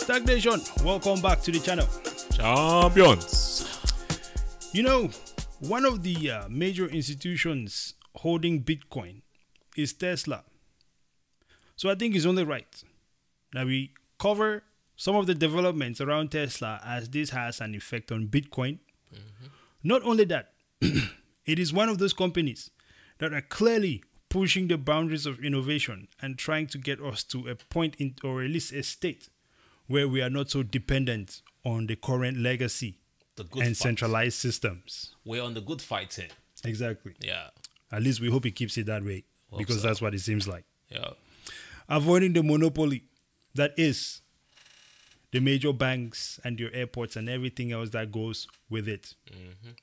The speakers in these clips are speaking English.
STAKK Nation, welcome back to the channel. Champions. You know, one of the major institutions holding Bitcoin is Tesla. So I think it's only right that we cover some of the developments around Tesla, as this has an effect on Bitcoin. Not only that, it is one of those companies that are clearly pushing the boundaries of innovation and trying to get us to a point in, or at least a state, where we are not so dependent on the current legacy and centralized systems. We're on the good fight here. Exactly. Yeah. At least we hope it keeps it that way, because that's what it seems like. Yeah. Avoiding the monopoly that is the major banks and your airports and everything else that goes with it.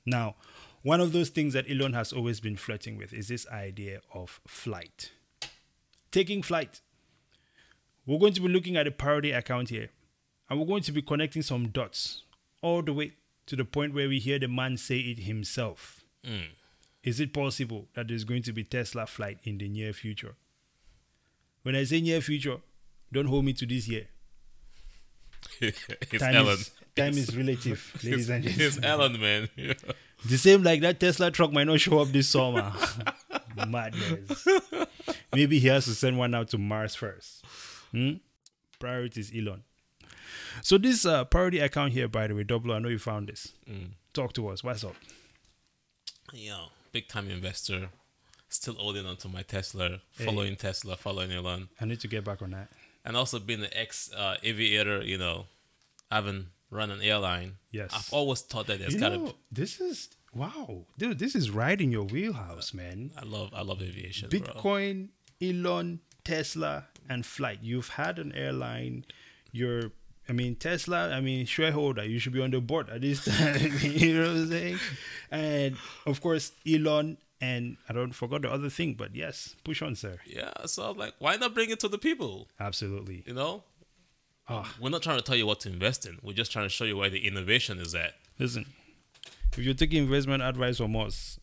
Now, one of those things that Elon has always been flirting with is this idea of flight. Taking flight. We're going to be looking at a parody account here, and we're going to be connecting some dots all the way to the point where we hear the man say it himself. Is it possible that there's going to be Tesla flight in the near future? When I say near future, don't hold me to this year. Time is relative, ladies and gentlemen. It's Elon, man. Yeah. The same like that Tesla truck might not show up this summer. Madness. Maybe he has to send one out to Mars first. Priorities, Elon. So this parody account here, by the way, Double, I know you found this. Talk to us. What's up? Yeah, big time investor. Still holding on to my Tesla, following Tesla, following Elon. I need to get back on that. And also being an ex-aviator, you know, having run an airline. Yes. I've always thought that there's gotta be. This is, wow. Dude, this is right in your wheelhouse, man. I love aviation, Bitcoin, bro. Elon, Tesla, and flight. You've had an airline. Tesla, shareholder. You should be on the board at this time. You know what I'm saying? And, of course, Elon. And I don't forget the other thing, but yes, push on, sir. Yeah, so I'm like, why not bring it to the people? Absolutely. You know? We're not trying to tell you what to invest in. We're just trying to show you where the innovation is at. Listen, if you're taking investment advice from us,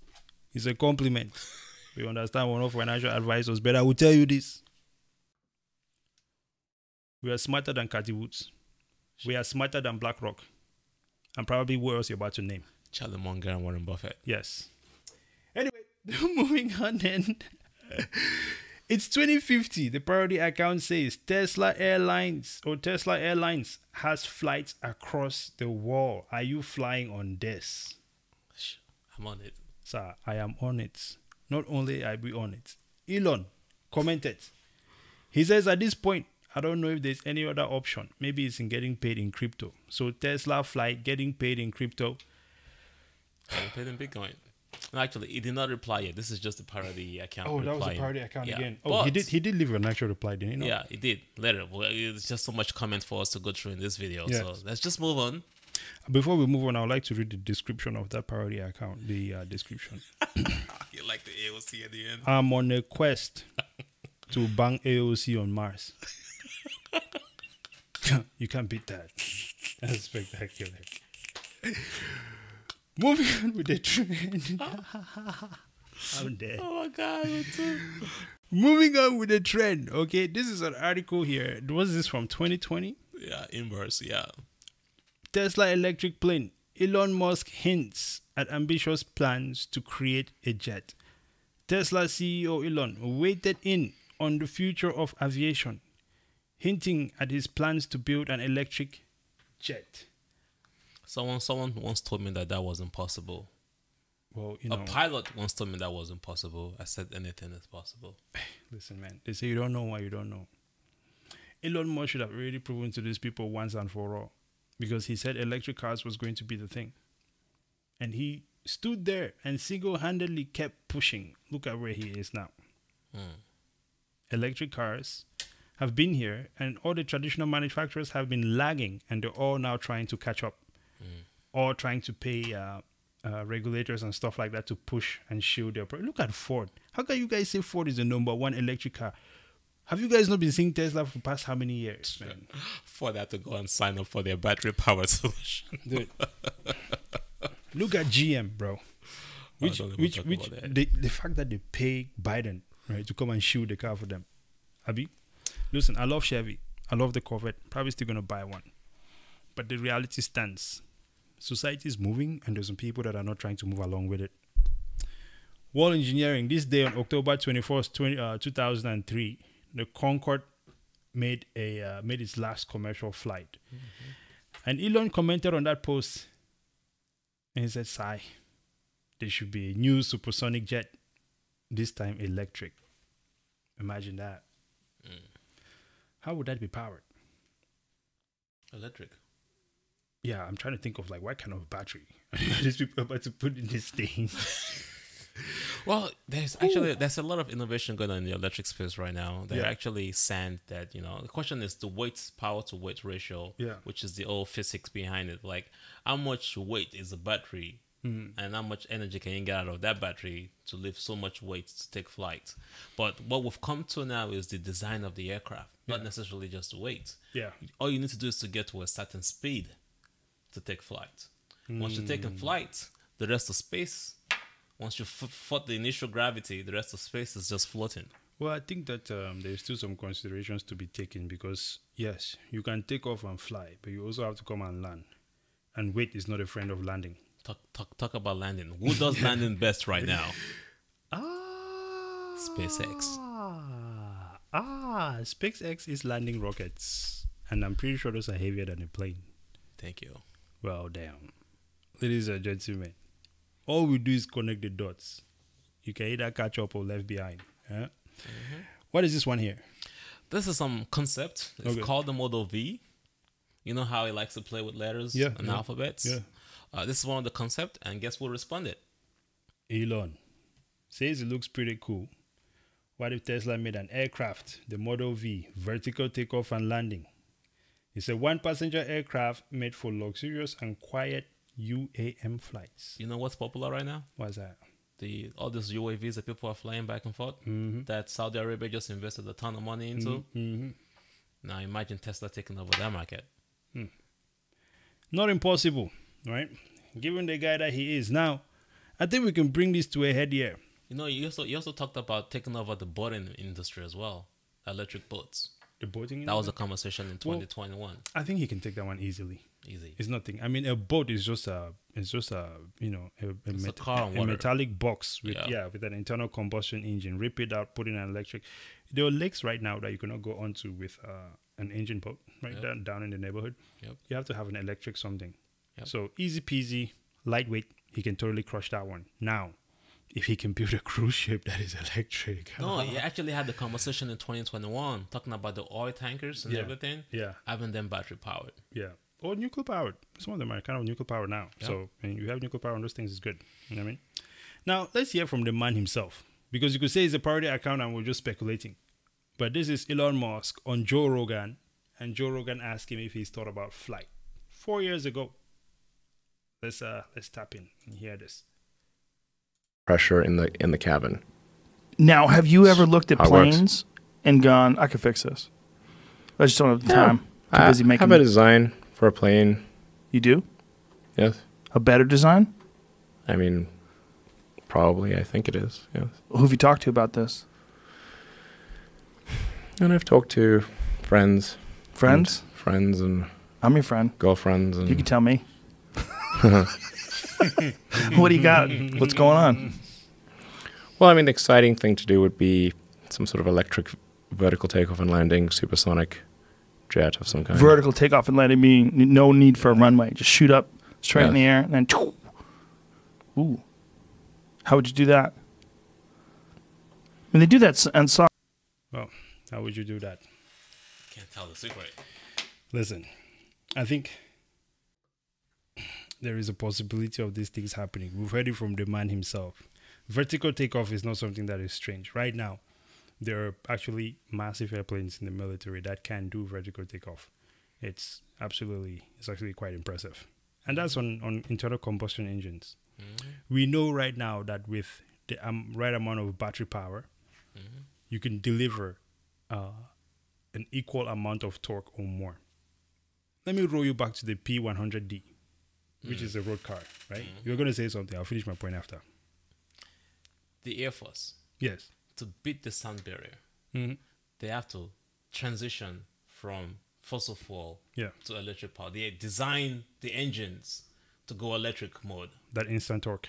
it's a compliment. We understand we're not financial advisors, but I will tell you this. We are smarter than Cathy Woods. We are smarter than BlackRock. And probably what else you're about to name. Charlie Munger and Warren Buffett. Yes. Anyway, moving on then. It's 2050. The parody account says Tesla Airlines has flights across the world. Are you flying on this? I'm on it. Sir, I am on it. Not only I be on it. Elon commented. He says at this point, I don't know if there's any other option. Maybe it's in getting paid in crypto. So Tesla flight getting paid in crypto. Getting paid in Bitcoin. Actually, he did not reply yet. This is just a parody account. Oh, that was a parody account again. Oh, but he did leave an actual reply, didn't he? No? Yeah, he did later. Well, it's just so much comment for us to go through in this video. Yes. So let's just move on. Before we move on, I would like to read the description of that parody account. The description. You like the AOC at the end? I'm on a quest to bang AOC on Mars. You can't beat that. That's spectacular. Moving on with the trend. I'm dead. Oh my God. Moving on with the trend. Okay, this is an article here. Was this from 2020? Yeah, inverse. Yeah. Tesla electric plane. Elon Musk hints at ambitious plans to create a jet. Tesla CEO Elon weighed in on the future of aviation, hinting at his plans to build an electric jet. Someone once told me that wasn't possible. Well, you know, a pilot once told me that wasn't possible. I said anything is possible. Listen, man, they say you don't know what you don't know. Elon Musk should have already proven to these people once and for all, because he said electric cars was going to be the thing. And he stood there and single-handedly kept pushing. Look at where he is now. Electric cars have been here, and all the traditional manufacturers have been lagging, and they're all now trying to catch up. Or trying to pay regulators and stuff like that to push and shield their product. Look at Ford. How can you guys say Ford is the #1 electric car? Have you guys not been seeing Tesla for the past how many years, man? For that to go and sign up for their battery power solution. Dude. Look at GM, bro. The fact that they pay Biden, right, to come and shield the car for them. Abi, listen, I love Chevy. I love the Corvette. Probably still gonna buy one. But the reality stands. Society is moving, and there's some people that are not trying to move along with it. Wall Engineering. This day on October 21st, 2003, the Concorde made its last commercial flight. And Elon commented on that post, and he said, "Sigh, there should be a new supersonic jet, this time electric." Imagine that. How would that be powered? Electric. Yeah, I'm trying to think of like what kind of battery these people are about to put in this thing. Well, there's a lot of innovation going on in the electric space right now. They're actually saying that, the question is the power to weight ratio, which is the old physics behind it. Like, how much weight is a battery and how much energy can you get out of that battery to lift so much weight to take flight? But what we've come to now is the design of the aircraft, not necessarily just the weight. Yeah. All you need to do is to get to a certain speed to take flight. Once you're taking flight, the rest of space, once you fought the initial gravity, the rest of space is just floating. Well, I think that there's still some considerations to be taken because, yes, you can take off and fly, but you also have to come and land. And weight is not a friend of landing. Talk about landing. Who does landing best right now? SpaceX. SpaceX is landing rockets. And I'm pretty sure those are heavier than a plane. Thank you. Well, damn. Ladies and gentlemen, all we do is connect the dots. You can either catch up or left behind. Yeah? What is this one here? This is some concept. It's called the Model V. You know how he likes to play with letters and alphabets? Yeah. This is one of the concept, and guess who responded? Elon says it looks pretty cool. What if Tesla made an aircraft, the Model V, vertical takeoff and landing? It's a one-passenger aircraft made for luxurious and quiet UAM flights. You know what's popular right now? What's that? All these UAVs that people are flying back and forth that Saudi Arabia just invested a ton of money into. Now imagine Tesla taking over that market. Not impossible, right? Given the guy that he is. Now, I think we can bring this to a head here. You also talked about taking over the boating industry as well. Electric boats. The boating industry? That was a conversation in 2021. Well, I think he can take that one easily. Easy. It's nothing. I mean, a boat is just a metallic box with with an internal combustion engine. Rip it out, put in an electric. There are lakes right now that you cannot go onto with an engine boat down in the neighborhood. You have to have an electric something. So easy peasy, lightweight. He can totally crush that one. Now, if he can build a cruise ship that is electric. No, he actually had the conversation in 2021 talking about the oil tankers and everything. Yeah. Having them battery powered. Yeah. Or nuclear powered. Some of them are kind of nuclear powered now. Yep. So when you have nuclear power on those things, is good. You know what I mean? Now, let's hear from the man himself. Because you could say he's a parody account and we're just speculating. But this is Elon Musk on Joe Rogan. And Joe Rogan asked him if he's thought about flight 4 years ago. Let's tap in and hear this. Pressure in the cabin. Now, have you ever looked at planes and gone, I could fix this? I just don't have the time. Too busy making. I have a design for a plane. You do? Yes. A better design? I mean, probably. I think it is. Yes. Who have you talked to about this? And I've talked to friends. Friends? Friends and. I'm your friend. Girlfriends and. You can tell me. What do you got? What's going on? Well, I mean, the exciting thing to do would be some sort of electric vertical takeoff and landing supersonic jet of some kind. Vertical takeoff and landing, meaning no need for a runway. Just shoot up straight in the air and then. Ooh. How would you do that? I mean, they do that on song. Well, how would you do that? Can't tell the secret. Listen, I think there is a possibility of these things happening. We've heard it from the man himself. Vertical takeoff is not something that is strange. Right now, there are actually massive airplanes in the military that can do vertical takeoff. It's actually quite impressive. And that's on internal combustion engines. We know right now that with the right amount of battery power, you can deliver an equal amount of torque or more. Let me roll you back to the P100D. Which is a road car, right? You're going to say something. I'll finish my point after. The Air Force. Yes. To beat the sound barrier, they have to transition from fossil fuel Yeah. to electric power. They design the engines to go electric mode. That instant torque.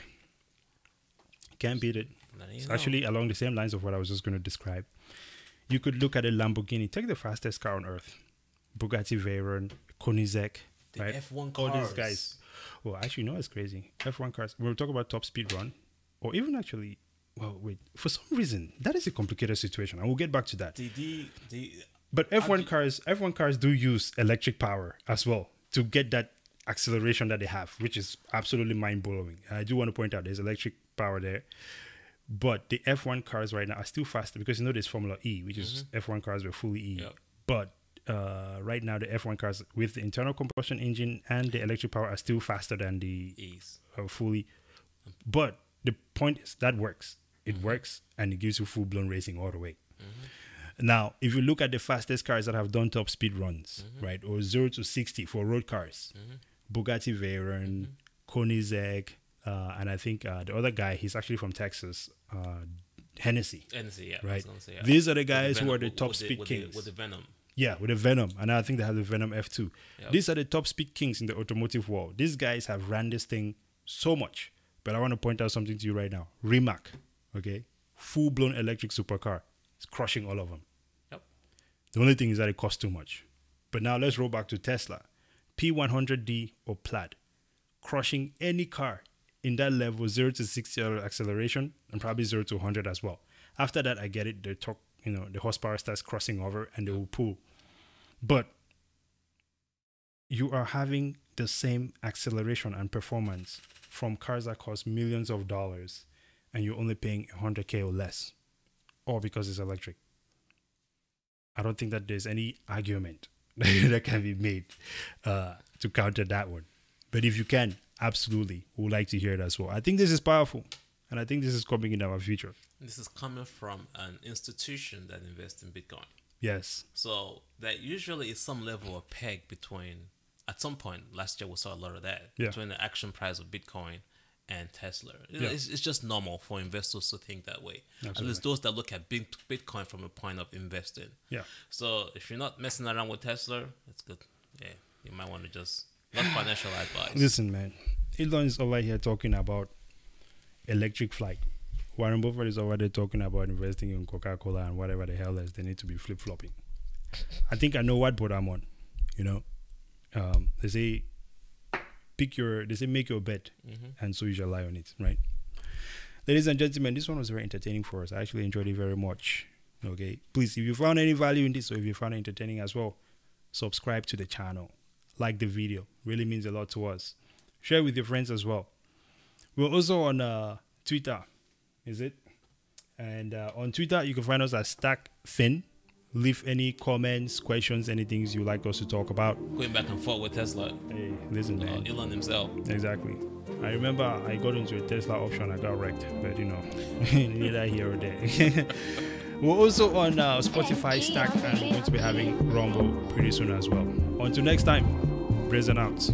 Can't beat it. It's actually along the same lines of what I was just going to describe. You could look at a Lamborghini. Take the fastest car on earth. Bugatti Veyron, Koenigsegg, the right? F1 cars. All these guys. Well, actually, you know, it's crazy. F1 cars. When we talk about top speed run, or even actually, well, wait, for some reason, that is a complicated situation. And we'll get back to that. But F1 cars do use electric power as well to get that acceleration that they have, which is absolutely mind-blowing. I do want to point out there's electric power there. But the F1 cars right now are still faster because, you know, there's Formula E, which is F1 cars were fully E. Yep. But right now, the F1 cars with the internal combustion engine and the electric power are still faster than the E's. Fully. But the point is that works. It works, and it gives you full-blown racing all the way. Now, if you look at the fastest cars that have done top speed runs, right, or 0 to 60 for road cars, Bugatti Veyron, Koenigsegg, and I think the other guy, he's actually from Texas, Hennessy. Hennessy, yeah. Right. I was gonna say, yeah. These are the guys who are the top speed kings. With the Venom. Yeah, with the Venom. And I think they have the Venom F2. Yep. These are the top speed kings in the automotive world. These guys have ran this thing so much. But I want to point out something to you right now. Rimac, okay? Full-blown electric supercar. It's crushing all of them. Yep. The only thing is that it costs too much. But now let's roll back to Tesla. P100D or Plaid. Crushing any car in that level, 0 to 60 acceleration, and probably 0 to 100 as well. After that, I get it. The torque, you know, the horsepower starts crossing over and they will pull. But you are having the same acceleration and performance from cars that cost millions of dollars, and you're only paying 100K or less, all because it's electric. I don't think that there's any argument that can be made to counter that one. But if you can, absolutely, we would like to hear it as well. I think this is powerful, and I think this is coming in our future. This is coming from an institution that invests in Bitcoin. Yes. So that usually is some level of peg between, at some point last year we saw a lot of that, yeah, between the action price of Bitcoin and Tesla. Yeah. It's just normal for investors to think that way. Absolutely. And it's those that look at Bitcoin from a point of investing. Yeah. So if you're not messing around with Tesla, it's good. Yeah, you might want to just, not financial advice. Listen, man, Elon is over here talking about electric flight. Warren Buffett is over there talking about investing in Coca-Cola and whatever the hell else they need to be flip-flopping. I think I know what boat I'm on. You know, they say make your bet, and so you shall lie on it, right? Ladies and gentlemen, this one was very entertaining for us. I actually enjoyed it very much. Okay, please, if you found any value in this, or if you found it entertaining as well, subscribe to the channel, like the video. Really means a lot to us. Share with your friends as well. We're also on Twitter, is it? And on Twitter, you can find us at STAKK. Leave any comments, questions, anything you like us to talk about. Going back and forth with Tesla. Hey, listen, man. Elon himself. Exactly. I remember I got into a Tesla option, I got wrecked, but you know, neither here or there. We're also on Spotify, STAKK, and we're going to be having Rumble pretty soon as well. Until next time, Brazen out.